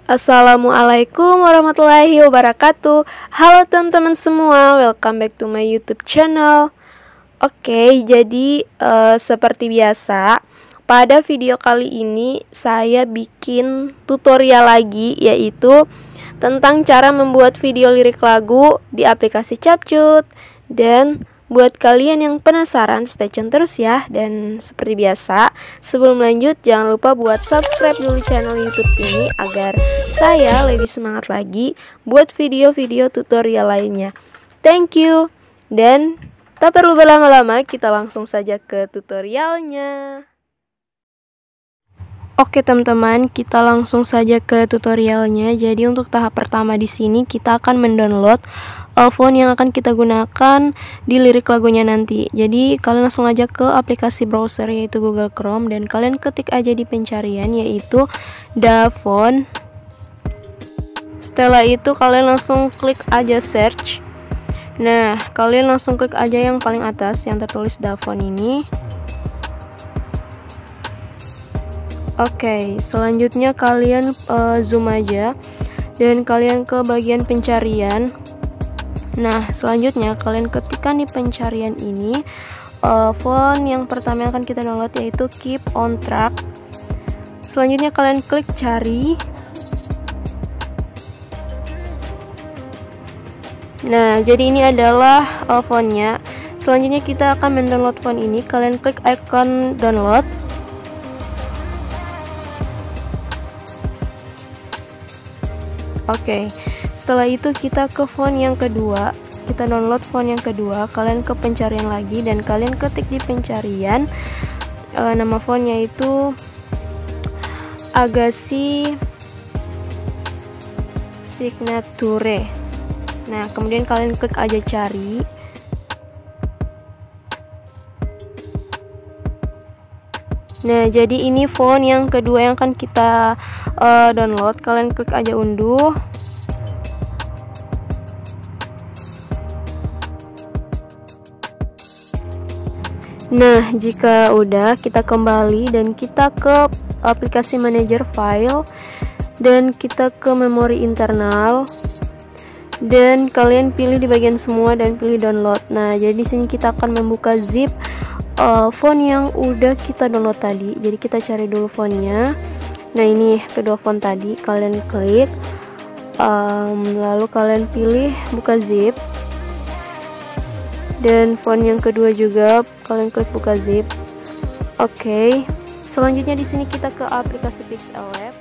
Assalamualaikum warahmatullahi wabarakatuh. Halo teman-teman semua, welcome back to my YouTube channel. Oke, jadi seperti biasa, pada video kali ini saya bikin tutorial lagi, yaitu tentang cara membuat video lirik lagu di aplikasi CapCut. Dan buat kalian yang penasaran, stay tune terus ya. Dan seperti biasa, sebelum lanjut jangan lupa buat subscribe dulu channel YouTube ini agar saya lebih semangat lagi buat video-video tutorial lainnya. Thank you. Dan tak perlu berlama-lama, kita langsung saja ke tutorialnya. Oke teman-teman, kita langsung saja ke tutorialnya. Jadi untuk tahap pertama di sini kita akan mendownload font yang akan kita gunakan di lirik lagunya nanti. Jadi kalian langsung aja ke aplikasi browser yaitu Google Chrome dan kalian ketik aja di pencarian yaitu font. Setelah itu kalian langsung klik aja search. Nah, kalian langsung klik aja yang paling atas yang tertulis font ini. Oke, selanjutnya kalian zoom aja dan kalian ke bagian pencarian. Nah, selanjutnya kalian ketikkan di pencarian ini font yang pertama yang akan kita download yaitu Keep on Track. Selanjutnya kalian klik cari. Nah, jadi ini adalah fontnya. Selanjutnya kita akan mendownload font ini. Kalian klik icon download. Oke, setelah itu kita ke font yang kedua. Kita download font yang kedua. Kalian ke pencarian lagi dan kalian ketik di pencarian nama fontnya itu Agasi Signature. Nah, kemudian kalian klik aja cari. Nah, jadi ini font yang kedua yang akan kita download. Kalian klik aja unduh. Nah, jika udah, kita kembali dan kita ke aplikasi manager file dan kita ke memori internal dan kalian pilih di bagian semua dan pilih download. Nah, jadi di sini kita akan membuka zip font yang udah kita download tadi. Jadi kita cari dulu fontnya. Nah, ini kedua font tadi, kalian klik lalu kalian pilih buka zip dan font yang kedua juga kalian klik buka zip. Oke, selanjutnya di sini kita ke aplikasi pixellab.